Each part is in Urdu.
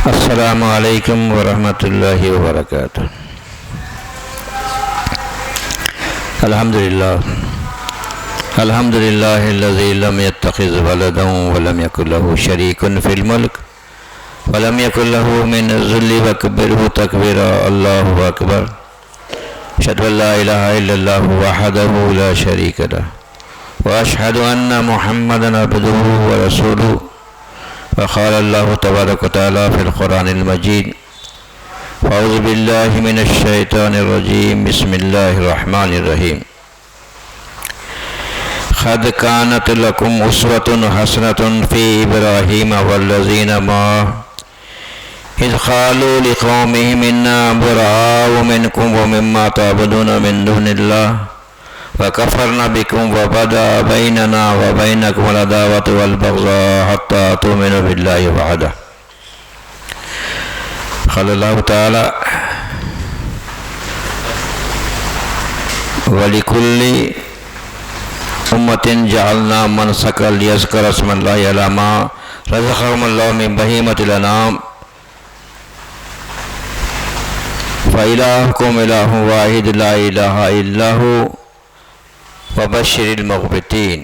السلام علیکم ورحمۃ اللہ وبرکاتہ۔ الحمدللہ الذی لم يتخذ ولدا ولم يكن له شریک فی الملک ولم يكن له من الذل وكبره تکبیرا۔ اللہ اکبر۔ اشہد ان لا الہ الا اللہ وحدہ لا شریک لہ واشہد ان محمدا عبدہ ورسولہ۔ وقال اللہ تبارک وتعالی فی القرآن المجید: اعوذ باللہ من الشیطان الرجیم، بسم اللہ الرحمن الرحیم۔ قد کانت لکم اسوۃ حسنۃ فی ابراہیم والذین معہ اذ قالوا لقومہم انا براء منکم ومما تعبدون من دون اللہ وَكَفَرْنَا بِكُمْ وَبَدَا بَيْنَنَا وَبَيْنَكُمُ الْعَدَاوَةُ وَالْبَغْضَاءُ حَتَّى تُؤْمِنُوا بِاللَّهِ وَحْدَهُ۔ قال اللہ تعالی: وَلِكُلِّ أُمَّةٍ جَعَلْنَا مَنْسَكًا لِيَذْكُرُوا اسْمَ اللَّهِ عَلَىٰ مَا رَزَقَهُمُ اللَّهُ مِنْ بَهِيمَةِ الْأَنْعَامِ فَإِلَٰهُكُمْ إِلَٰهٌ وَاحِدٌ لَا إِلَٰهَ إِلَّا هُوَ وبشر المخبتین۔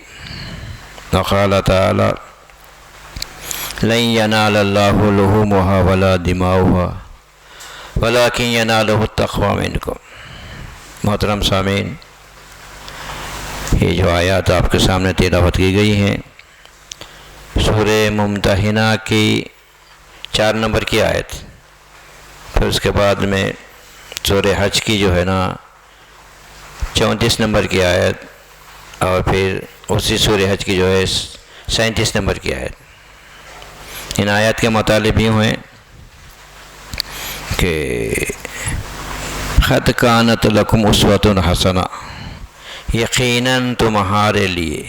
وقال تعالی: لن ينال الله لحومها ولا دماؤها ولكن يناله التقوى منكم۔ محترم سامعین، یہ جو آیات آپ کے سامنے تلاوت کی گئی ہیں سورہ ممتحنہ کی 4 نمبر کی آیت، پھر اس کے بعد میں سورہ حج کی جو ہے نا 34 نمبر کی آیت، اور پھر اسی سورہ حج کی جو ہے 37 نمبر کی آیت۔ ان آیات کے مطالب یوں ہیں کہ قد کانت لکم اسوۃ حسنہ، یقیناً تمہارے لیے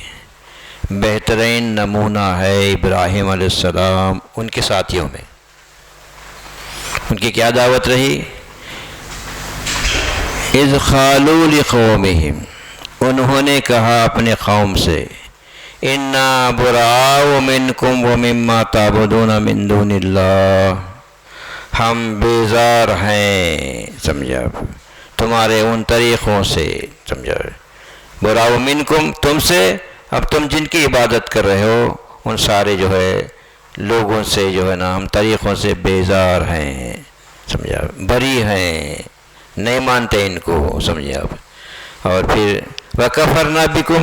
بہترین نمونہ ہے ابراہیم علیہ السلام ان کے ساتھیوں میں۔ ان کی کیا دعوت رہی؟ اذ قالوا لقومہم، انہوں نے کہا اپنے قوم سے، انا براء منکم ومما تعبدون من دون اللہ، ہم بیزار ہیں، سمجھا، تمہارے ان طریقوں سے، سمجھا، براء منکم تم سے، اب تم جن کی عبادت کر رہے ہو ان سارے جو ہے لوگوں سے جو ہے نا ہم طریقوں سے بیزار ہیں، سمجھا، بری ہیں، نہیں مانتے ان کو، سمجھے آپ۔ اور پھر وَكَفَرْنَا بِكُمْ،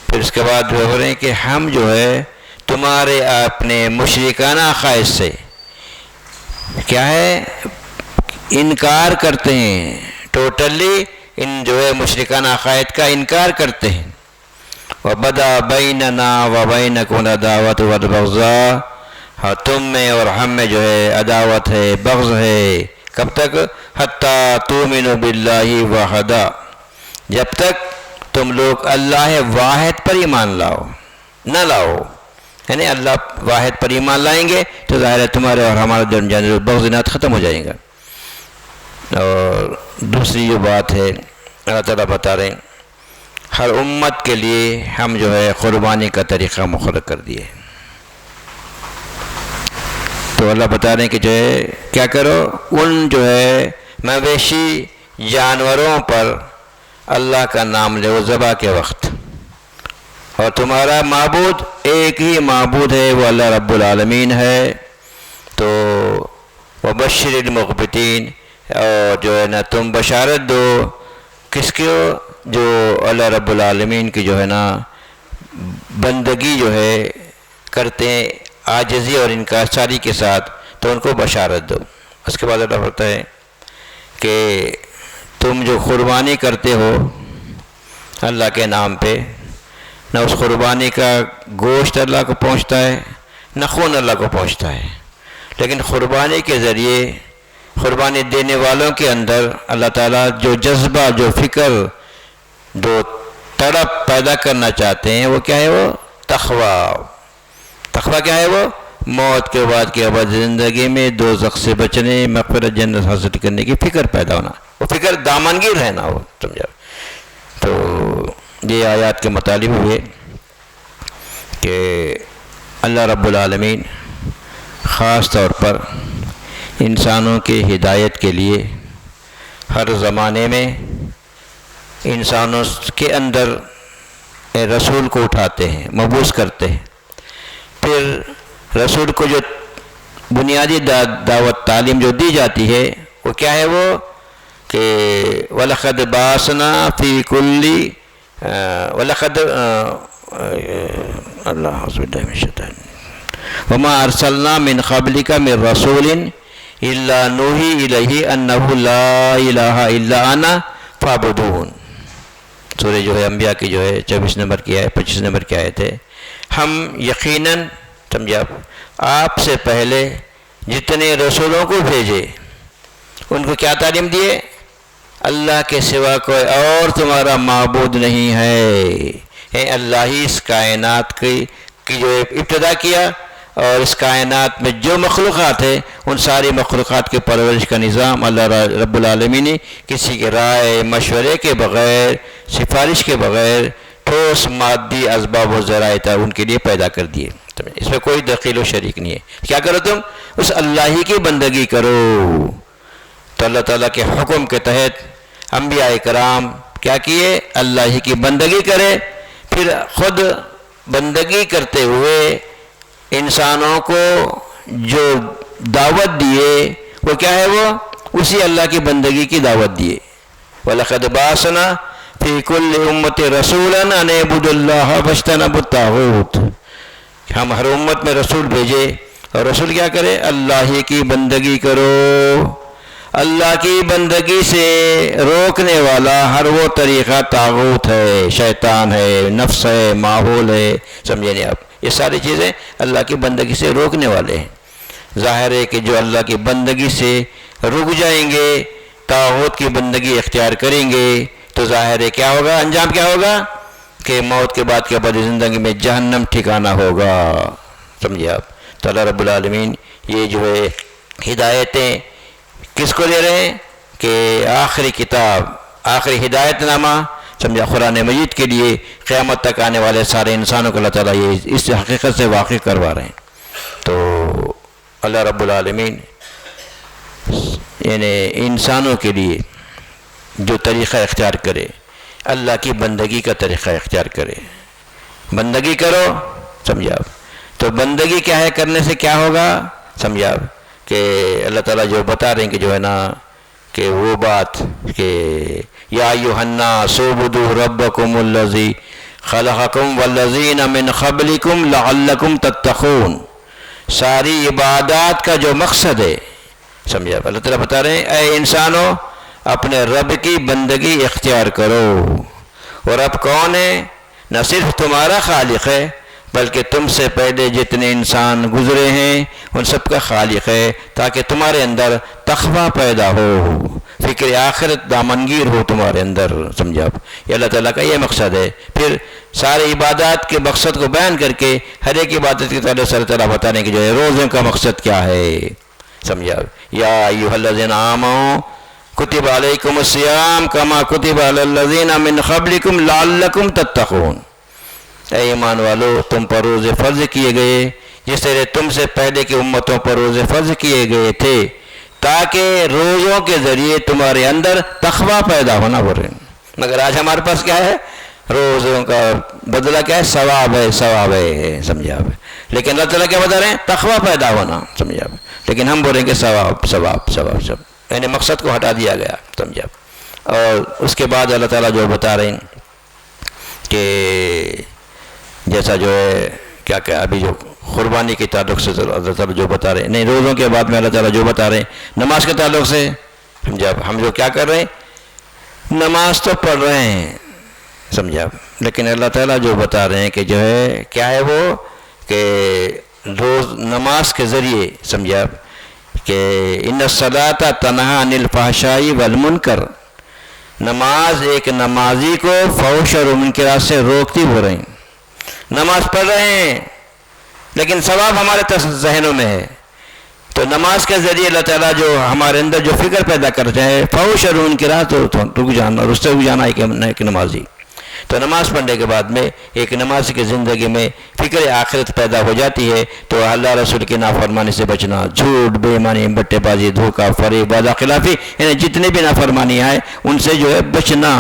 پھر اس کے بعد جو ہو رہے ہیں کہ ہم جو ہے تمہارے اپنے مشرکانہ عقائد سے کیا ہے انکار کرتے ہیں، ٹوٹلی ان جو ہے مشرکانہ عقائد کا انکار کرتے ہیں۔ وَبَدَا بَيْنَنَا وَبَيْنَكُمُ الْعَدَاوَةُ وَالْبَغْضَاءُ، ہاں تم میں اور ہم میں جو ہے عداوت ہے، بغض ہے، کب تک؟ حَتَّى تُؤْمِنُوا بِاللَّهِ وَحْدَهُ، جب تک تم لوگ اللہ واحد پر ایمان نہ لاؤ، یعنی اللہ واحد پر ایمان لائیں گے تو ظاہر ہے تمہارے اور ہمارا درمیان جانے بغض ختم ہو جائیں گا۔ اور دوسری جو بات ہے اللہ تعالیٰ بتا رہے ہیں ہر امت کے لیے ہم جو ہے قربانی کا طریقہ مقرر کر دیے، تو اللہ بتا رہے ہیں کہ جو ہے کیا کرو، ان جو ہے مویشی جانوروں پر اللہ کا نام لے وہ ذبح کے وقت، اور تمہارا معبود ایک ہی معبود ہے، وہ اللہ رب العالمین ہے۔ تو وبشر المخبتین، اور جو ہے نا تم بشارت دو کس کو؟ جو اللہ رب العالمین کی جو ہے نا بندگی جو ہے کرتے ہیں عاجزی اور انکساری کے ساتھ، تو ان کو بشارت دو۔ اس کے بعد اللہ ہوتا ہے کہ تم جو قربانی کرتے ہو اللہ کے نام پہ، نہ اس قربانی کا گوشت اللہ کو پہنچتا ہے نہ خون اللہ کو پہنچتا ہے، لیکن قربانی کے ذریعے قربانی دینے والوں کے اندر اللہ تعالیٰ جو جذبہ، جو فکر، جو تڑپ پیدا کرنا چاہتے ہیں وہ کیا ہے؟ وہ تقویٰ کیا ہے؟ وہ موت کے بعد کی ابد زندگی میں دوزخ سے بچنے، مغفرت جنت حاصل کرنے کی فکر پیدا ہونا، وہ فکر دامنگیر رہنا ہو، سمجھا۔ تو یہ آیات کے مطالب ہوئے کہ اللہ رب العالمین خاص طور پر انسانوں کی ہدایت کے لیے ہر زمانے میں انسانوں کے اندر رسول کو اٹھاتے ہیں، مبعوث کرتے ہیں. پھر رسول کو جو بنیادی دعوت تعلیم جو دی جاتی ہے وہ کیا ہے؟ وہ کہ وَلَقَدْ بَعَثْنَا فِي كُلِّ وَلَقَدْ اللہ اعوذ باللہ من الشیطان وَمَا أَرْسَلْنَا مِنْ قَبْلِكَ مِنْ رَسُولٍ إِلَّا نُوحِي إِلَيْهِ أَنَّهُ لَا إِلَٰهَ إِلَّا أَنَا فَاعْبُدُونِ. سورہ جو ہے انبیاء کی جو ہے 24 نمبر کی آیت 25 نمبر کی آیت ہے. ہم یقیناً سمجھے آپ سے پہلے جتنے رسولوں کو بھیجے ان کو کیا تعلیم دیے؟ اللہ کے سوا کوئی اور تمہارا معبود نہیں ہے. اللہ ہی اس کائنات کی جو ابتدا کیا اور اس کائنات میں جو مخلوقات ہیں ان ساری مخلوقات کے پرورش کا نظام اللہ رب العالمین نے کسی کے رائے مشورے کے بغیر، سفارش کے بغیر ٹھوس مادی اسباب و ذرائع ان کے لیے پیدا کر دیے. اس میں کوئی دخیل و شریک نہیں ہے. کیا کرو تم؟ اس اللہ ہی کی بندگی کرو. تو اللہ تعالیٰ کے حکم کے تحت انبیاء کرام کیا کیے؟ اللہ ہی کی بندگی کرے. پھر خود بندگی کرتے ہوئے انسانوں کو جو دعوت دیے وہ کیا ہے؟ وہ اسی اللہ کی بندگی کی دعوت دیے. وَلَقَدْ بَعَثْنَا فِي كُلِّ أُمَّةٍ رَسُولًا أَنِ اعْبُدُوا اللَّهَ وَاجْتَنِبُوا الطَّاغُوتَ. ہم ہر امت میں رسول بھیجے اور رسول کیا کرے؟ اللہ ہی کی بندگی کرو. اللہ کی بندگی سے روکنے والا ہر وہ طریقہ طاغوت ہے، شیطان ہے، نفس ہے، ماحول ہے. سمجھے نہیں آپ؟ یہ ساری چیزیں اللہ کی بندگی سے روکنے والے ہیں. ظاہر ہے کہ جو اللہ کی بندگی سے رک جائیں گے، طاغوت کی بندگی اختیار کریں گے تو ظاہر ہے کیا ہوگا؟ انجام کیا ہوگا؟ کہ موت کے بعد کے بعد زندگی میں جہنم ٹھکانہ ہوگا. سمجھے آپ؟ تو اللہ رب العالمین یہ جو ہے ہدایتیں کس کو دے رہے ہیں؟ کہ آخری کتاب، آخری ہدایت نامہ سمجھا قرآن مجید کے لیے قیامت تک آنے والے سارے انسانوں کو اللہ تعالیٰ یہ اس حقیقت سے واقف کروا رہے ہیں. تو اللہ رب العالمین یعنی انسانوں کے لیے جو طریقہ اختیار کرے، اللہ کی بندگی کا طریقہ اختیار کرے. بندگی کرو. سمجھا؟ تو بندگی کیا ہے؟ کرنے سے کیا ہوگا؟ سمجھا کہ اللہ تعالیٰ جو بتا رہے ہیں کہ جو ہے نا کہ وہ بات کہ یا ایھا الناس اعبدوا ربکم الذی خلقکم والذین من قبلکم لعلکم تتقون. ساری عبادات کا جو مقصد ہے، سمجھا اللہ تعالیٰ بتا رہے ہیں اے انسانوں اپنے رب کی بندگی اختیار کرو. اور رب کون ہے؟ نہ صرف تمہارا خالق ہے بلکہ تم سے پہلے جتنے انسان گزرے ہیں ان سب کا خالق ہے، تاکہ تمہارے اندر تقویٰ پیدا ہو، فکر آخرت دامنگیر ہو تمہارے اندر. سمجھا؟ یہ اللہ تعالیٰ کا یہ مقصد ہے. پھر سارے عبادات کے مقصد کو بیان کر کے ہر ایک عبادت کے تعلق سے اللہ تعالیٰ بتا رہے ہیں کہ جو ہے روزوں کا مقصد کیا ہے. سمجھا؟ یا ایھا الذین آمنوا کتب علیکم الصیام کما کتب علی الذین من قبلکم لعلکم تتقون. اے ایمان والو تم پر روزے فرض کیے گئے جس طرح تم سے پہلے کی امتوں پر روزے فرض کیے گئے تھے تاکہ روزوں کے ذریعے تمہارے اندر تقویٰ پیدا ہونا ہو رہے. مگر آج ہمارے پاس کیا ہے؟ روزوں کا بدلہ کیا ہے؟ ثواب ہے، ثواب ہے. سمجھا؟ لیکن اللہ تعالیٰ کیا بتا رہے ہیں؟ تقویٰ پیدا ہونا. سمجھا؟ لیکن ہم بول رہے ہیں کہ ثواب ثواب ثواب سب یعنی مقصد کو ہٹا دیا گیا. سمجھا؟ اور اس کے بعد اللہ تعالیٰ جو بتا رہے ہیں کہ جیسا جو ہے کیا ابھی جو قربانی کے تعلق سے اللہ تعالیٰ جو بتا رہے ہیں، نہیں روزوں کے بعد میں اللہ تعالیٰ جو بتا رہے ہیں نماز کے تعلق سے. سمجھا؟ ہم جو کیا کر رہے ہیں؟ نماز تو پڑھ رہے ہیں. سمجھا؟ لیکن اللہ تعالیٰ جو بتا رہے ہیں کہ جو ہے کیا ہے وہ کہ روز نماز کے ذریعے سمجھا کہ ان الصلاۃ تنہی عن الفحشاء والمنکر. نماز ایک نمازی کو فحش اور منکرات سے روکتی ہو رہی. نماز پڑھ رہے ہیں لیکن ثواب ہمارے ذہنوں میں ہے. تو نماز کے ذریعے اللہ تعالیٰ جو ہمارے اندر جو فکر پیدا کرتا ہے فحش اور منکرات رک جانا اور اس سے رک جانا ایک نمازی. تو نماز پڑھنے کے بعد میں ایک نماز کی زندگی میں فکر آخرت پیدا ہو جاتی ہے، تو اللہ رسول کی نافرمانی سے بچنا، جھوٹ، بے ایمانی، بٹے بازی، دھوکہ، فریب، وعدہ خلافی، یعنی جتنے بھی نافرمانیاں ہیں ان سے جو ہے بچنا،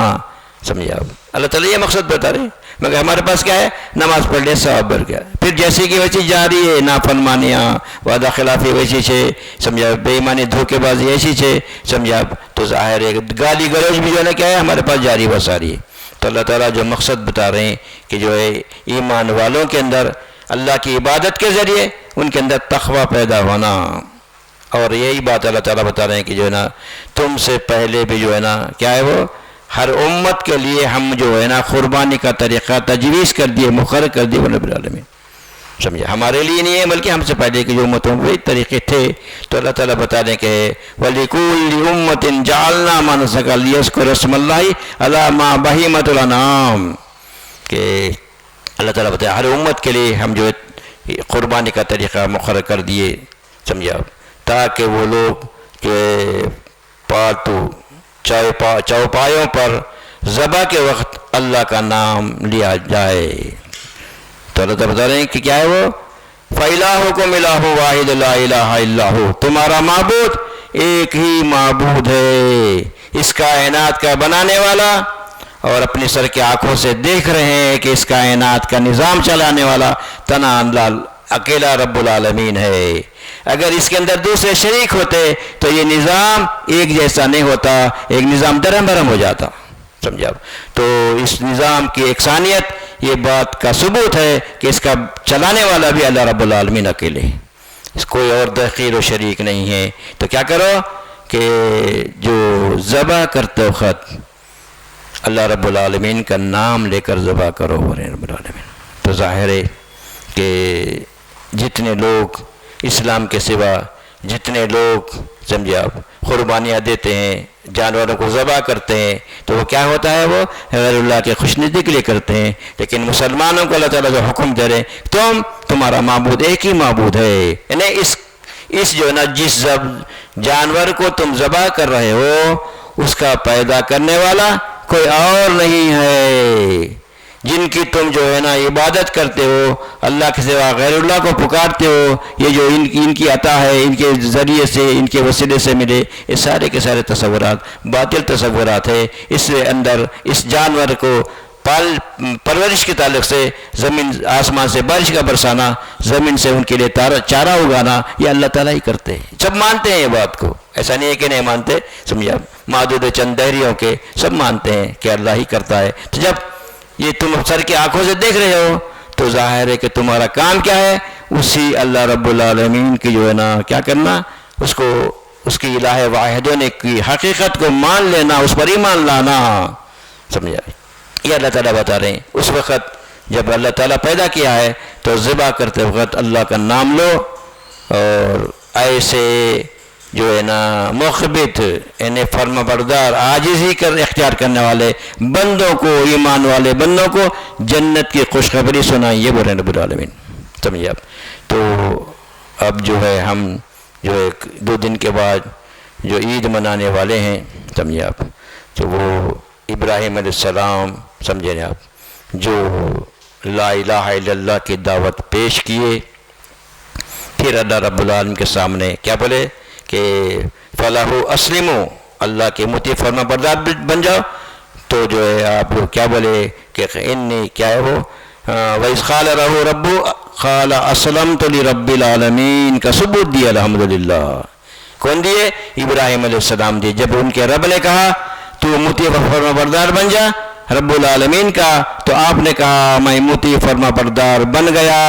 سمجھا آپ؟ اللہ تعالیٰ یہ مقصد بتا رہے ہیں، مگر ہمارے پاس کیا ہے؟ نماز پڑھ لے ثواب بڑھ گیا، پھر جیسے کہ ویسی جاری ہے نافرمانیاں، وعدہ خلافی ویسی چھے، سمجھا، بے ایمانی، دھوکے بازی ایسی چھے، سمجھا، تو ظاہر ہے گالی گلوچ بھی جو ہے نا کیا ہے ہمارے پاس جاری و ساری ہے۔ تو اللہ تعالیٰ جو مقصد بتا رہے ہیں کہ جو ہے ایمان والوں کے اندر اللہ کی عبادت کے ذریعے ان کے اندر تقوی پیدا ہونا، اور یہی بات اللہ تعالیٰ بتا رہے ہیں کہ جو ہے نا تم سے پہلے بھی جو ہے نا کیا ہے وہ ہر امت کے لیے ہم جو ہے نا قربانی کا طریقہ تجویز کر دیے، مقرر کر دیے رب العالمین، سمجھے، ہمارے لیے نہیں ہے بلکہ ہم سے پہلے کی جو امتوں میں طریقے تھے۔ تو اللہ تعالیٰ بتا دیں کہ وَلِكُلِّ أُمَّةٍ جَعَلْنَا مَنْسَكًا لِيَذْكُرُوا اسْمَ اللَّهِ عَلَىٰ مَا بَهِيمَةُ الْأَنْعَامِ، کہ اللہ تعالیٰ بتایا ہر امت کے لیے ہم جو قربانی کا طریقہ مقرر کر دیے، سمجھا، تاکہ وہ لوگ جو پالتو چوپایوں پر ذبح کے وقت اللہ کا نام لیا جائے۔ تو اللہ تعالیٰ بتا رہے ہیں کہ کیا ہے وہ فَإِلَٰهُكُمْ إِلَٰهٌ وَاحِدٌ لَا إِلَٰهَ إِلَّا هُوَ، تمہارا معبود ایک ہی معبود ہے، اس کائنات کا بنانے والا، اور اپنی سر کی آنکھوں سے دیکھ رہے ہیں کہ اس کائنات کا نظام چلانے والا تنہا اکیلا رب العالمین ہے۔ اگر اس کے اندر دوسرے شریک ہوتے تو یہ نظام ایک جیسا نہیں ہوتا، ایک نظام درہم بھرم ہو جاتا، سمجھا۔ تو اس نظام کی یکسانیت یہ بات کا ثبوت ہے کہ اس کا چلانے والا بھی اللہ رب العالمین اکیلے، اس کوئی اور دخیل و شریک نہیں ہے۔ تو کیا کرو کہ جو ذبح کرتے وقت اللہ رب العالمین کا نام لے کر ذبح کرو رب العالمین۔ تو ظاہر ہے کہ جتنے لوگ اسلام کے سوا جتنے لوگ سمجھے آپ قربانیاں دیتے ہیں، جانوروں کو ذبح کرتے ہیں، تو وہ کیا ہوتا ہے؟ وہ غیر اللہ کے خوشنودی کے لیے کرتے ہیں۔ لیکن مسلمانوں کو اللہ تعالیٰ جو حکم دے رہے تمہارا معبود ایک ہی معبود ہے، یعنی اس جو ہے نا جس جانور کو تم ذبح کر رہے ہو اس کا پیدا کرنے والا کوئی اور نہیں ہے، جن کی تم جو ہے نا عبادت کرتے ہو، اللہ کے سوا غیر اللہ کو پکارتے ہو، یہ جو ان کی عطا ہے، ان کے ذریعے سے، ان کے وسیلے سے ملے، یہ سارے کے سارے تصورات باطل تصورات ہے۔ اس سے اندر اس جانور کو پرورش کے تعلق سے زمین آسمان سے بارش کا برسانا، زمین سے ان کے لیے چارہ اگانا، یہ اللہ تعالیٰ ہی کرتے ہیں، سب مانتے ہیں یہ بات کو، ایسا نہیں ہے کہ نہیں مانتے، سمجھا، معدود چند دہریوں کے سب مانتے ہیں کہ اللہ ہی کرتا ہے۔ تو جب یہ تم سر کی آنکھوں سے دیکھ رہے ہو تو ظاہر ہے کہ تمہارا کام کیا ہے؟ اسی اللہ رب العالمین کی جو ہے نا کیا کرنا، اس کی الہ واحدین کی حقیقت کو مان لینا، اس پر ایمان لانا، سمجھا۔ یہ اللہ تعالیٰ بتا رہے ہیں اس وقت جب اللہ تعالیٰ پیدا کیا ہے تو ذبح کرتے وقت اللہ کا نام لو، اور ایسے جو ہے نا مخبت یعنی فرما بردار عاجزی اختیار کرنے والے بندوں کو، ایمان والے بندوں کو جنت کی خوشخبری سنائیں، یہ بولے رب العالمین، سمجھے آپ۔ تو اب جو ہے ہم جو ایک 2 دن کے بعد جو عید منانے والے ہیں، سمجھے آپ، تو وہ ابراہیم علیہ السلام، سمجھے آپ، جو لا الہ الا اللہ کی دعوت پیش کیے، پھر اللہ رب العالمین کے سامنے کیا بولے کہ فلاح اسلمو، اللہ کے مطیع فرما بردار بن جاؤ۔ تو جو ہے آپ کیا بولے کہ انی کیا ہے وہ وَإِذْ قَالَ لَهُ رَبُّهُ قَالَ أَسْلَمْتُ لِرَبِّ الْعَالَمِينَ کا ثبوت دیا الحمدللہ۔ کون دیے؟ ابراہیم علیہ السلام دیے۔ جب ان کے رب نے کہا تو مطیع فرما بردار بن جا رب العالمین کا، تو آپ نے کہا میں مطیع فرما بردار بن گیا،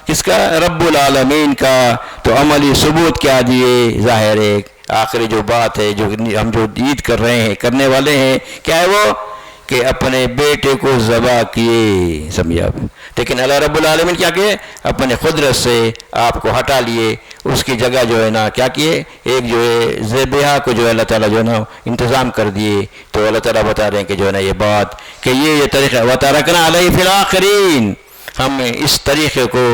کس کا؟ رب العالمین کا۔ تو عملی ثبوت کیا دیے؟ ظاہر ہے آخری جو بات ہے جو ہم جو عید کر رہے ہیں، کرنے والے ہیں، کیا ہے وہ کہ اپنے بیٹے کو ذبح کیے، سمجھے آپ۔ لیکن اللہ رب العالمین کیا کیے؟ اپنے قدرت سے آپ کو ہٹا لیے، اس کی جگہ جو ہے نا کیا کیے؟ ایک جو ہے ذبیحہ کو جو ہے اللہ تعالیٰ جو ہے نا انتظام کر دیے۔ تو اللہ تعالیٰ بتا رہے ہیں کہ جو ہے نا یہ بات کہ یہ طریقہ وَتَرَكْنَا عَلَيْهِ فِي الْآخِرِينَ، ہم اس طریقے کو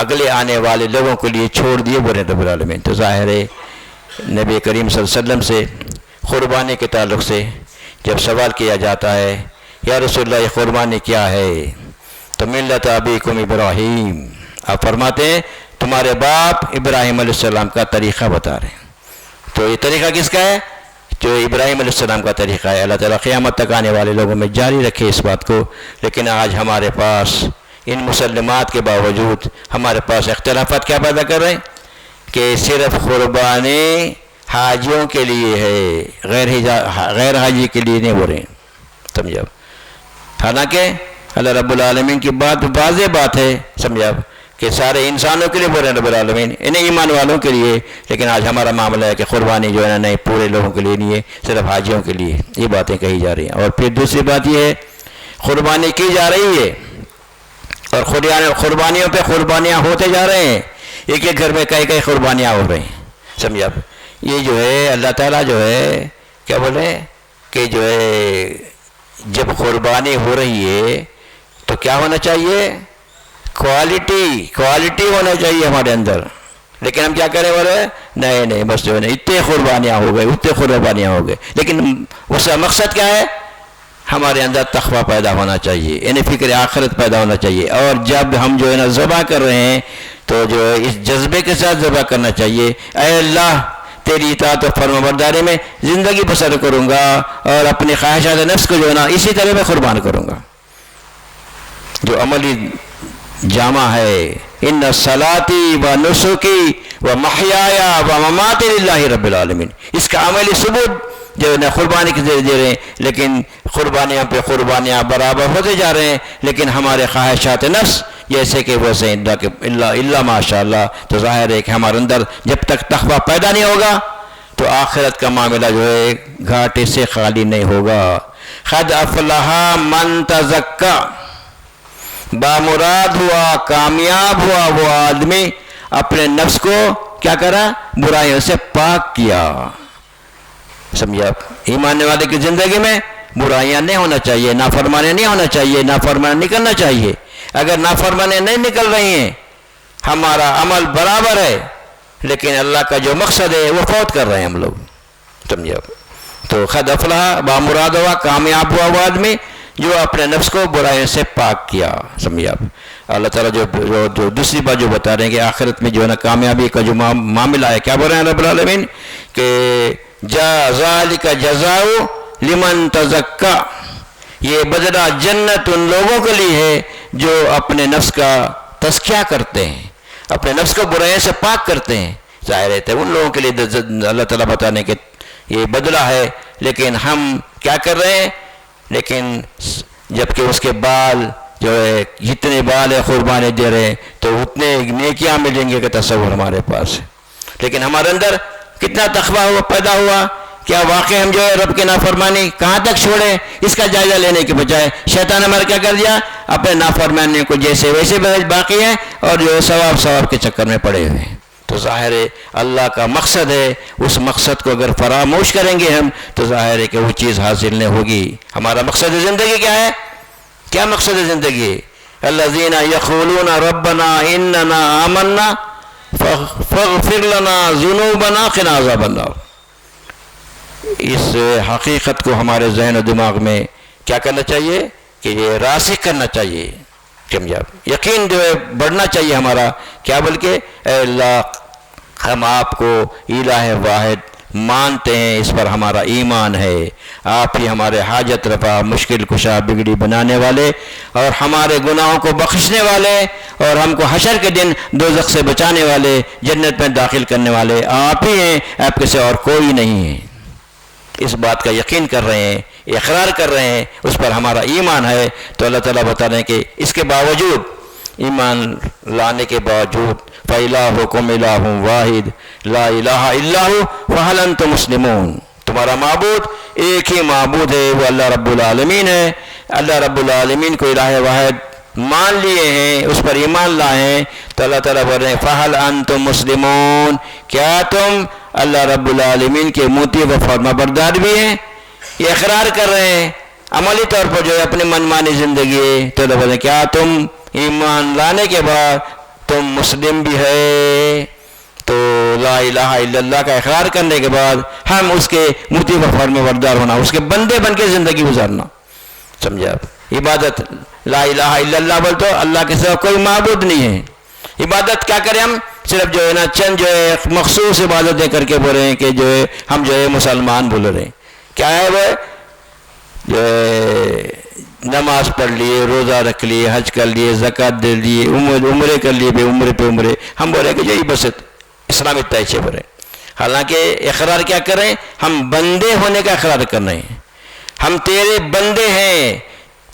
اگلے آنے والے لوگوں کے لیے چھوڑ دیے بولے رب العالمین۔ تو ظاہر ہے نبی کریم صلی اللہ علیہ وسلم سے قربانی کے تعلق سے جب سوال کیا جاتا ہے یا رسول اللہ یہ قربانی کیا ہے؟ تو ملت ابیکم ابراہیم، آپ فرماتے ہیں تمہارے باپ ابراہیم علیہ السلام کا طریقہ بتا رہے ہیں۔ تو یہ طریقہ کس کا ہے؟ جو ابراہیم علیہ السلام کا طریقہ ہے۔ اللہ تعالیٰ قیامت تک آنے والے لوگوں میں جاری رکھے اس بات کو۔ لیکن آج ہمارے پاس ان مسلمات کے باوجود ہمارے پاس اختلافات کیا پیدا کر رہے ہیں کہ صرف قربانی حاجیوں کے لیے ہے، غیر حاجی کے لیے نہیں ہو رہے ہیں، سمجھا؟ حالانکہ اللہ رب العالمین کی بات واضح بات ہے، سمجھا، کہ سارے انسانوں کے لیے بول رہے ہیں رب العالمین، انہیں ایمان والوں کے لیے۔ لیکن آج ہمارا معاملہ ہے کہ قربانی جو ہے نا نہیں، پورے لوگوں کے لیے نہیں ہے، صرف حاجیوں کے لیے، یہ باتیں کہی جا رہی ہیں۔ اور پھر دوسری بات یہ ہے قربانی کی جا رہی ہے اور قربانیوں پہ قربانیاں ہوتے جا رہے ہیں، ایک ایک گھر میں کئی قربانیاں ہو رہی ہیں، سمجھا؟ یہ جو ہے اللہ تعالیٰ جو ہے کیا بولے کہ جو ہے جب قربانی ہو رہی ہے تو کیا ہونا چاہیے؟ کوالٹی ہونا چاہیے ہمارے اندر۔ لیکن ہم کیا کریں بولے نہیں بس جو ہے نا اتنے قربانیاں ہو گئے، اتنے قربانیاں ہو گئے، لیکن اس کا مقصد کیا ہے؟ ہمارے اندر تقویٰ پیدا ہونا چاہیے، یعنی فکر آخرت پیدا ہونا چاہیے۔ اور جب ہم جو ہے نا ذبح کر رہے ہیں تو جو ہے اس جذبے کے ساتھ ذبح کرنا چاہیے، اے اللہ تیری اطاعت و فرما برداری میں زندگی بسر کروں گا اور اپنی خواہشات نفس کو جو ہے نا اسی طرح میں قربان کروں گا۔ جو عملی جامع ہے ان صلاتی و نسکی و محیایا و مماتی للہ رب العالمین، اس کا عملی ثبوت جو ہے نا قربانی کے ذریعے دے رہے ہیں، لیکن قربانیاں پہ قربانیاں برابر ہوتے جا رہے ہیں، لیکن ہمارے خواہشات نفس جیسے کہ وہ سے اللہ ماشاء اللہ۔ تو ظاہر ہے کہ ہمارے اندر جب تک تقویٰ پیدا نہیں ہوگا تو آخرت کا معاملہ جو ہے گھاٹے سے خالی نہیں ہوگا۔ قد افلح من تزکا، بامراد ہوا، کامیاب ہوا وہ آدمی اپنے نفس کو کیا کرا؟ برائیوں سے پاک کیا، سمجھا؟ ایمان والے کی زندگی میں برائیاں نہیں ہونا چاہیے، نافرمانی نہیں ہونا چاہیے، نافرمانی نکلنا چاہیے۔ اگر نافرمانی نہیں نکل رہی ہیں، ہمارا عمل برابر ہے، لیکن اللہ کا جو مقصد ہے وہ فوت کر رہے ہیں ہم لوگ، سمجھا؟ تو قد افلح، بامراد ہوا، کامیاب ہوا وہ آدمی جو اپنے نفس کو برائیوں سے پاک کیا، سمجھا؟ اللہ تعالیٰ جو دوسری بات جو بتا رہے ہیں کہ آخرت میں جو ہے نا کامیابی کا جو معاملہ ہے، کیا بول رہے ہیں رب العالمین کہ ذالک جزاء لمن تزکا، یہ بدلہ جنت ان لوگوں کے لیے ہے جو اپنے نفس کا تزکیہ کرتے ہیں، اپنے نفس کو برائیوں سے پاک کرتے ہیں۔ ظاہر ہے ان لوگوں کے لیے اللہ تعالیٰ بتانے کے یہ بدلہ ہے، لیکن ہم کیا کر رہے ہیں؟ لیکن جبکہ اس کے بال جو ہے جتنے بال ہے قربانی دے رہے ہیں تو اتنے نیکیاں ملیں گے کہ تصور ہمارے پاس ہے، لیکن ہمارے اندر کتنا تقویٰ ہوا پیدا ہوا؟ کیا واقعی ہم جو ہے رب کے نافرمانی کہاں تک چھوڑیں؟ اس کا جائزہ لینے کے بجائے شیطان ہمارا کیا کر دیا؟ اپنے نافرمانی کو جیسے ویسے باقی ہیں اور جو ثواب کے چکر میں پڑے ہوئے ہیں۔ تو ظاہر ہے اللہ کا مقصد ہے، اس مقصد کو اگر فراموش کریں گے ہم تو ظاہر ہے کہ وہ چیز حاصل نہیں ہوگی۔ ہمارا مقصد زندگی کیا ہے؟ کیا مقصد زندگی؟ الذین یقولون ربنا اننا آمنا فاغفر لنا ذنوبنا قنا عذاب النار۔ اس حقیقت کو ہمارے ذہن و دماغ میں کیا کرنا چاہیے کہ یہ راسخ کرنا چاہیے، یقین جو ہے بڑھنا چاہیے ہمارا، کیا بلکہ اے اللہ ہم آپ کو الہ واحد مانتے ہیں، اس پر ہمارا ایمان ہے، آپ ہی ہمارے حاجت رفع، مشکل کشا، بگڑی بنانے والے اور ہمارے گناہوں کو بخشنے والے اور ہم کو حشر کے دن دوزخ سے بچانے والے، جنت میں داخل کرنے والے آپ ہی ہیں، آپ کے سوا اور کوئی نہیں ہے۔ اس بات کا یقین کر رہے ہیں، اقرار کر رہے ہیں، اس پر ہمارا ایمان ہے۔ تو اللہ تعالیٰ بتا رہے ہیں کہ اس کے باوجود، ایمان لانے کے باوجود فَإِلَٰهُكُمْ إِلَٰهٌ وَاحِدٌ لَا إِلَٰهَ إِلَّا هُوَ فَهَلْ أَنْتُمْ مُسْلِمُونَ۔ تمہارا معبود ایک ہی معبود ہے، وہ اللہ رب العالمین ہے۔ اللہ رب العالمین کو الہ واحد مان لیے ہیں، اس پر ایمان لائے ہیں، تو اللہ تعالیٰ بول رہے ہیں فَهَلْ أَنْتُمْ مُسْلِمُونَ، کیا تم اللہ رب العالمین کے مطیع و فرما بردار بھی ہیں؟ یہ اقرار کر رہے ہیں عملی طور پر جو ہے اپنی منمانی زندگی ہے، تو اللہ بول رہے ہیں کیا تم ایمان لانے کے بعد تم مسلم بھی ہے؟ تو لا الہ الا اللہ کا اقرار کرنے کے بعد ہم اس کے مطیع و فرما بردار ہونا، اس کے بندے بن کے زندگی گزارنا، سمجھا آپ؟ عبادت لا الہ الا اللہ بول تو اللہ کے سوا کوئی معبود نہیں ہے. عبادت کیا کریں ہم؟ صرف جو ہے نا چند جو ہے مخصوص عبادتیں کر کے بول رہے ہیں کہ جو ہے ہم جو ہے مسلمان بول رہے ہیں. کیا ہے وہ؟ جو ہے نماز پڑھ لیے، روزہ رکھ لیے، حج کر لیے، زکوٰۃ دے لیے، عمرے کر لیے، عمرے پہ عمرے. ہم بول رہے ہیں کہ یہی بس اسلام اتنا اچھے بول رہے ہیں. حالانکہ اقرار کیا کر رہے ہیں؟ ہم بندے ہونے کا اقرار کر رہے ہیں. ہم تیرے بندے ہیں،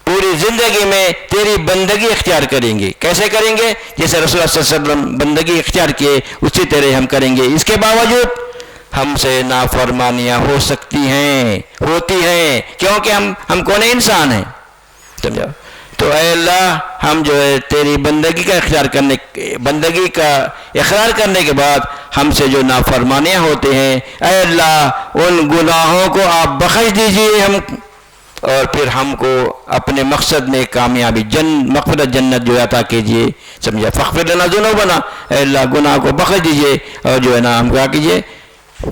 پوری زندگی میں تیری بندگی اختیار کریں گے. کیسے کریں گے؟ جیسے رسول اللہ صلی اللہ علیہ وسلم بندگی اختیار کیے اسی طرح ہم کریں گے. اس کے باوجود ہم سے نافرمانیاں ہو سکتی ہیں، ہوتی ہیں، کیونکہ ہم کون انسان ہیں. سمجھا؟ تو اے اللہ ہم جو ہے تیری بندگی کا بندگی کا اقرار کرنے کے بعد ہم سے جو نافرمانیاں ہوتے ہیں، اے اللہ ان گناہوں کو آپ بخش دیجئے ہم، اور پھر ہم کو اپنے مقصد میں کامیابی مغفرت جنت جو عطا کیجئے. سمجھا؟ فاغفر لنا ذنوبنا، اے اللہ گناہ کو بخش دیجئے اور جو ہے نا ہم کیا کیجئے،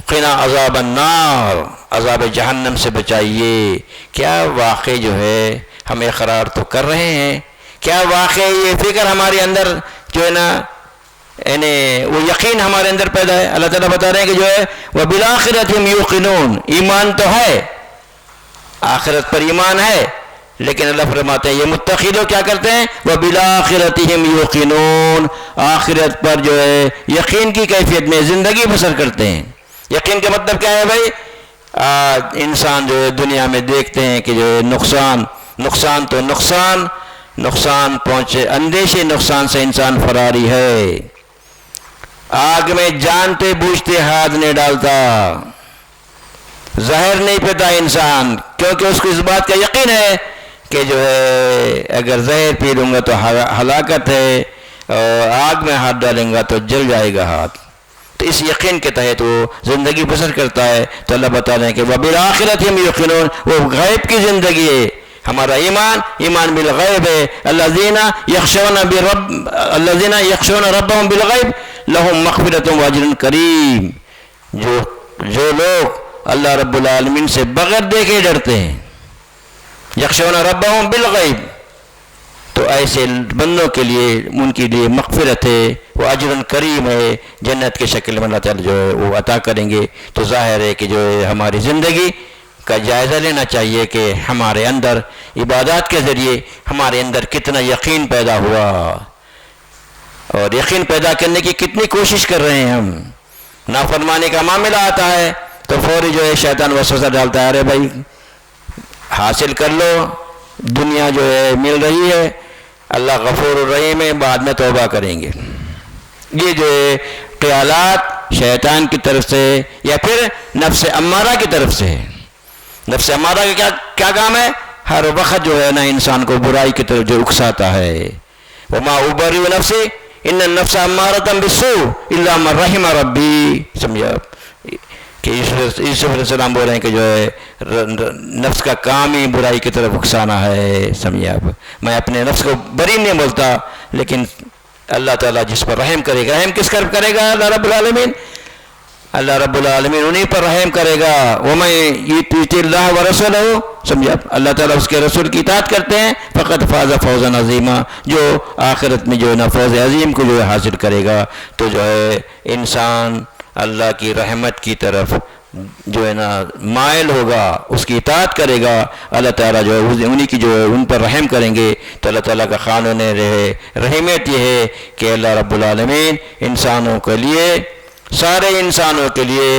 قنا عذاب النار، عذاب جہنم سے بچائیے. کیا واقع جو ہے ہم اقرار تو کر رہے ہیں، کیا واقع یہ فکر ہمارے اندر جو ہے نا یعنی وہ یقین ہمارے اندر پیدا ہے؟ اللہ تعالیٰ بتا رہے ہیں کہ جو ہے وَبِالْآخِرَةِ هُمْ يُوقِنُونَ، ایمان تو ہے، آخرت پر ایمان ہے، لیکن اللہ فرماتے ہیں یہ متقی لوگ کیا کرتے ہیں؟ وَبِالْآخِرَةِ هُمْ يُوقِنُونَ، آخرت پر جو ہے یقین کی کیفیت میں زندگی بسر کرتے ہیں. یقین کا مطلب کیا ہے بھائی؟ آج انسان جو ہے دنیا میں دیکھتے ہیں کہ جو ہے نقصان تو نقصان پہنچے، اندیشے نقصان سے انسان فراری ہے. آگ میں جانتے بوجھتے ہاتھ نہیں ڈالتا، زہر نہیں پیتا انسان، کیونکہ اس کو اس بات کا یقین ہے کہ جو ہے اگر زہر پی لوں گا تو ہلاکت ہے، اور آگ میں ہاتھ ڈالیں گا تو جل جائے گا ہاتھ. تو اس یقین کے تحت وہ زندگی بسر کرتا ہے. تو اللہ بتا رہے ہیں کہ وَبِالْآخِرَةِ هُمْ يُوقِنُونَ، وہ غیب کی زندگی ہے. ہمارا ایمان بالغیب ہے. الذین یخشون ربهم بالغیب لهم مغفرۃ واجر کریم. جو لوگ اللہ رب العالمین سے بغیر دیکھے ڈرتے ہیں، یخشون ربهم بالغیب، تو ایسے بندوں کے لیے ان کے لیے مغفرت ہے، وہ اجر کریم ہے، جنت کے شکل میں اللہ تعالیٰ جو ہے وہ عطا کریں گے. تو ظاہر ہے کہ جو ہے ہماری زندگی کا جائزہ لینا چاہیے کہ ہمارے اندر عبادات کے ذریعے ہمارے اندر کتنا یقین پیدا ہوا، اور یقین پیدا کرنے کی کتنی کوشش کر رہے ہیں ہم. نافرمانی کا معاملہ آتا ہے تو فوری جو ہے شیطان وسوسہ ڈالتا ہے، ارے بھائی حاصل کر لو، دنیا جو ہے مل رہی ہے، اللہ غفور الرحیم ہے، بعد میں توبہ کریں گے. یہ جو ہے خیالات شیطان کی طرف سے یا پھر نفس امارہ کی طرف سے ہے. نفس امارہ کا کیا کام ہے؟ ہر وقت جو ہے نا انسان کو برائی کی طرف جو اکساتا ہے. وما ابرئ نفسی ان النفس امارۃ بالسوء الا من رحم ربی. سمجھا کہ یوسف علیہ السلام بول رہے ہیں کہ جو ہے نفس کا کام ہی برائی کی طرف اکسانا ہے. سمجھے آپ؟ میں اپنے نفس کو بری نہیں بولتا، لیکن اللہ تعالیٰ جس پر رحم کرے گا، رحم کس پر کرے گا؟ اللہ رب العالمین. اللہ رب العالمین انہی پر رحم کرے گا. وَمَن يُطِعِ اللَّهَ وَرَسُولَهُ، سمجھا؟ اللہ تعالیٰ اس کے رسول کی اطاعت کرتے ہیں، فقط فاز فوزا عظیما، جو آخرت میں جو ہے نا فوز عظیم کو جو ہے حاصل کرے گا. تو جو ہے انسان اللہ کی رحمت کی طرف جو ہے نا مائل ہوگا، اس کی اطاعت کرے گا، اللہ تعالیٰ جو ہے انہی کی جو ہے ان پر رحم کریں گے. تو اللہ تعالیٰ کا قانون رحمت یہ ہے کہ اللہ رب العالمین انسانوں کے لیے، سارے انسانوں کے لیے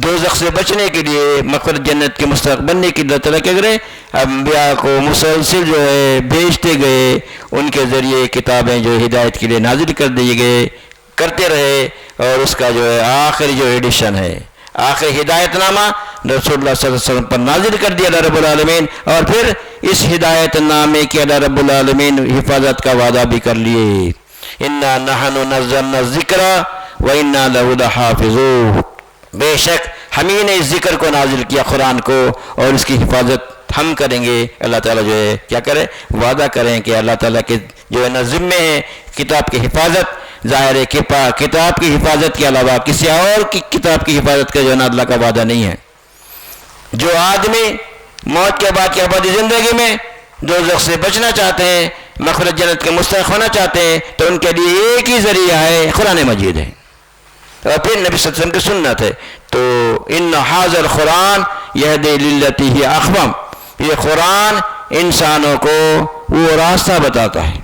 دوزخ سے بچنے کے لیے، مغفرت جنت کے مستحق بننے کے لیے اللہ تعالیٰ کیا کرے؟ انبیاء کو مسلسل جو ہے بھیجتے گئے، ان کے ذریعے کتابیں جو ہدایت کے لیے نازل کر دیے گئے، کرتے رہے. اور اس کا جو ہے آخری جو ایڈیشن ہے، آخری ہدایت نامہ رسول اللہ صلی اللہ علیہ وسلم پر نازل کر دیا اللہ رب العالمین. اور پھر اس ہدایت نامے کی اللہ رب العالمین حفاظت کا وعدہ بھی کر لیے. انا نحن نزلنا الذکر وَإِنَّا لَهُ لَحَافِظُونَ، بے شک ہم ہی نے اس ذکر کو نازل کیا، قرآن کو، اور اس کی حفاظت ہم کریں گے. اللہ تعالیٰ جو ہے کیا کرے؟ وعدہ کریں کہ اللہ تعالیٰ کے جو ہے نا ذمے ہے کتاب کی حفاظت. ظاہر ہے کہ کتاب کی حفاظت کے علاوہ کسی اور کی کتاب کی حفاظت کا جو ہے نا اللہ کا وعدہ نہیں ہے. جو آدمی موت کے بعد کی ابدی زندگی میں دوزخ سے بچنا چاہتے ہیں، مغفرت جنت کے مستحق ہونا چاہتے ہیں، تو ان کے لیے ایک ہی ذریعہ ہے، قرآن مجید ہے اور پھر نبی صلی اللہ علیہ وسلم کی سنت ہے۔ تو ان ھذا القرآن یہدی للتی ہی اقوم، یہ قرآن انسانوں کو وہ راستہ بتاتا ہے،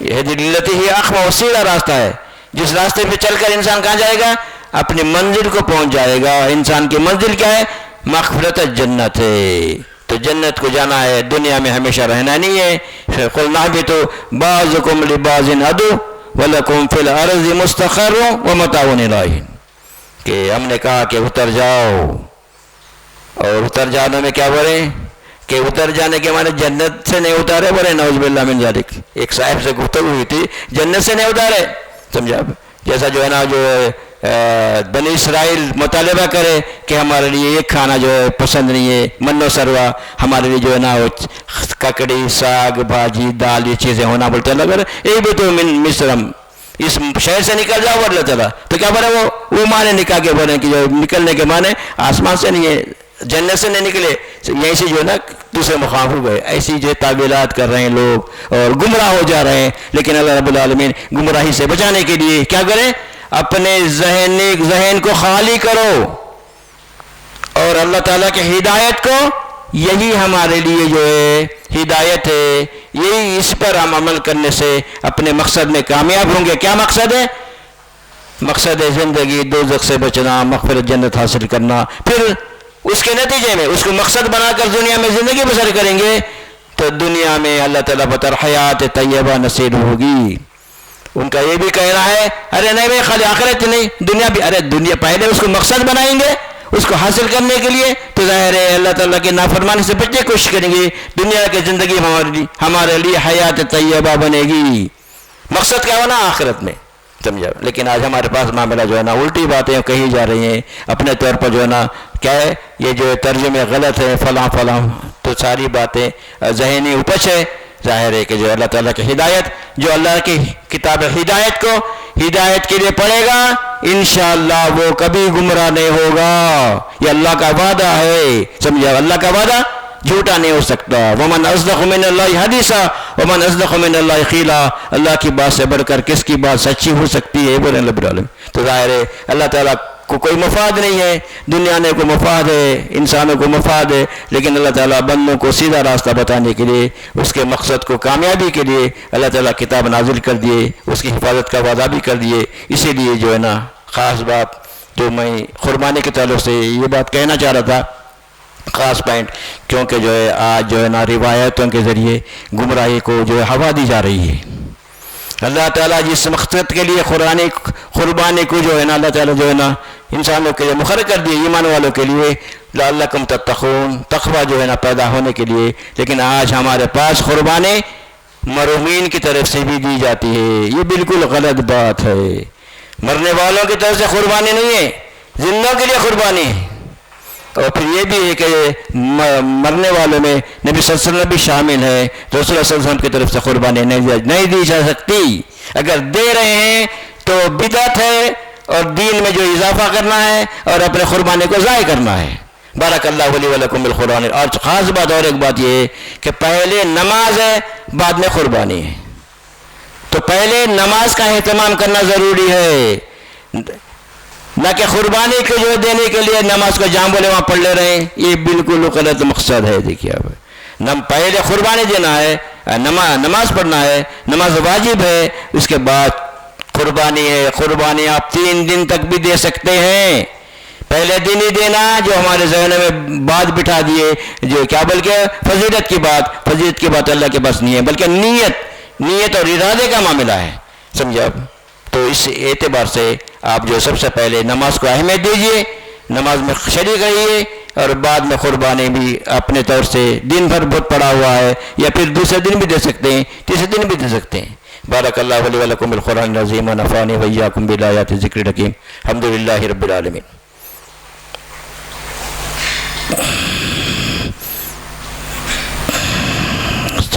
یہدی للتی ہی اقوم، وہ سیدھا راستہ ہے جس راستے پہ چل کر انسان کہاں جائے گا؟ اپنی منزل کو پہنچ جائے گا۔ انسان کی منزل کیا ہے؟ مغفرت جنت ہے، تو جنت کو جانا ہے، دنیا میں ہمیشہ رہنا نہیں ہے۔ قُلْنَا اهْبِطُوا بَعْضُكُمْ لِبَعْضٍ عَدُوٌّ وَلَكُمْ فِي الْأَرْضِ مُسْتَقَرٌّ وَمَتَاعٌ إِلَىٰ حِينٍ، کہ ہم نے کہا کہ اتر جاؤ، اور اتر جانے میں کیا بولے کہ اتر جانے کے معنی جنت سے نہیں اتارے، بولے نعوذ باللہ من ذالک۔ ایک صاحب سے گفتگو ہوئی تھی، جنت سے نہیں اتارے، سمجھا؟ جیسا جو ہے نا جو بنی اسرائیل مطالبہ کرے کہ ہمارے لیے یہ کھانا جو ہے پسند نہیں ہے، من و سروا، ہمارے لیے جو ہے نا ککڑی، ساگ، بھاجی، دال، یہ چیزیں ہونا، بولتے اللہ اگر ایک بھی تو من مصرم، اس شہر سے نکل جاؤ اللہ تعالیٰ، تو کیا بولے وہ معنی نکال کے بولے کہ جو نکلنے کے معنی آسمان سے نہیں ہے، جنت سے نہیں نکلے، یہیں سے جو ہے نا دوسرے مقام ہو گئے۔ ایسی جو تعویلات کر رہے ہیں لوگ اور گمراہ ہو جا رہے ہیں، لیکن اللہ رب العالمین گمراہی سے بچانے کے لیے کیا کریں؟ اپنے ذہن کو خالی کرو، اور اللہ تعالیٰ کی ہدایت کو، یہی ہمارے لیے جو ہے ہدایت ہے، یہی اس پر ہم عمل کرنے سے اپنے مقصد میں کامیاب ہوں گے۔ کیا مقصد ہے؟ مقصد ہے زندگی دوزخ سے بچنا، مغفرت جنت حاصل کرنا، پھر اس کے نتیجے میں اس کو مقصد بنا کر دنیا میں زندگی بسر کریں گے تو دنیا میں اللہ تعالیٰ بطر حیات طیبہ نصیب ہوگی۔ ان کا یہ بھی کہنا ہے ارے نہیں بھائی خالی آخرت نہیں، دنیا بھی، ارے دنیا پہلے اس کو مقصد بنائیں گے، اس کو حاصل کرنے کے لیے تو ظاہر ہے اللہ تعالیٰ کے نافرمانی سے بچنے کی کوشش کریں گے، دنیا کی زندگی ہمارے لیے حیات طیبہ بنے گی، مقصد کیا ہونا آخرت میں، سمجھا؟ لیکن آج ہمارے پاس معاملہ جو ہے نا الٹی باتیں کہی جا رہی ہیں، اپنے طور پر جو ہے نا کیا ہے یہ جو ترجمے غلط ہے، فلاں فلاں، تو ساری باتیں ذہنی اپچ ہے۔ ظاہر ہے کہ جو اللہ تعالیٰ کی ہدایت، جو اللہ کی کتاب ہدایت کو ہدایت کے لیے پڑھے گا انشاءاللہ وہ کبھی گمراہ نہیں ہوگا، یہ اللہ کا وعدہ ہے، سمجھا؟ اللہ کا وعدہ جھوٹا نہیں ہو سکتا۔ ومن اصدق من اللہ حدیثا ومن اصدق من اللہ قیلا، اللہ کی بات سے بڑھ کر کس کی بات سچی ہو سکتی ہے؟ بولے رب العالمین۔ تو ظاہر ہے اللہ تعالیٰ کو کوئی مفاد نہیں ہے، دنیا نے کو مفاد ہے، انسانوں کو مفاد ہے، لیکن اللہ تعالیٰ بندوں کو سیدھا راستہ بتانے کے لیے، اس کے مقصد کو کامیابی کے لیے اللہ تعالیٰ کتاب نازل کر دیے، اس کی حفاظت کا وعدہ بھی کر دیے۔ اسی لیے جو ہے نا خاص بات جو میں قربانی کے تعلق سے یہ بات کہنا چاہ رہا تھا، خاص پوائنٹ، کیونکہ جو ہے آج جو ہے نا روایتوں کے ذریعے گمراہی کو جو ہے ہوا دی جا رہی ہے۔ اللہ تعالیٰ جس مقصد کے لیے قربانی کو جو ہے نا اللہ تعالیٰ جو ہے نا انسانوں کے لیے مقرر کر دیے، ایمان والوں کے لیے، لعلکم تتقون، تقویٰ جو ہے نا پیدا ہونے کے لیے، لیکن آج ہمارے پاس قربانی مرحومین کی طرف سے بھی دی جاتی ہے، یہ بالکل غلط بات ہے۔ مرنے والوں کی طرف سے قربانی نہیں ہے، زندوں کے لیے قربانی ہے۔ اور پھر یہ بھی ہے کہ مرنے والوں میں نبی صلی اللہ علیہ وسلم بھی شامل ہے، رسول اللہ صلی اللہ علیہ وسلم کی طرف سے قربانی نہیں دی جا سکتی، اگر دے رہے ہیں تو بدعت ہے اور دین میں جو اضافہ کرنا ہے اور اپنے قربانی کو ضائع کرنا ہے۔ بارک اللہ لی ولکم بالقرآن۔ اور خاص بات اور ایک بات یہ ہے کہ پہلے نماز ہے بعد میں قربانی ہے، تو پہلے نماز کا اہتمام کرنا ضروری ہے، نہ کہ قربانی کو جو دینے کے لیے نماز کو جام بولے وہاں پڑھ لے رہے ہیں، یہ بالکل غلط مقصد ہے۔ دیکھیے اب پہلے قربانی دینا ہے، نماز پڑھنا ہے، نماز واجب ہے، اس کے بعد قربانی ہے۔ قربانی آپ 3 دن تک بھی دے سکتے ہیں، پہلے دن ہی دینا جو ہمارے ذہن میں بات بٹھا دیے، جو کیا بلکہ فضیلت کی بات اللہ کے پاس نہیں ہے، بلکہ نیت اور ارادے کا معاملہ ہے، سمجھا؟ تو اس اعتبار سے آپ جو سب سے پہلے نماز کو اہمیت دیجئے، نماز میں شریک رہیے، اور بعد میں قربانی بھی اپنے طور سے دن بھر بہت پڑا ہوا ہے یا پھر دوسرے دن بھی دے سکتے ہیں، تیسرے دن بھی دے سکتے ہیں۔ بارک اللہ لی ولکم بالقرآن العظیم ونفعنی وإیاکم بالآیات الذکر الحکیم۔ الحمدللہ رب العالمین۔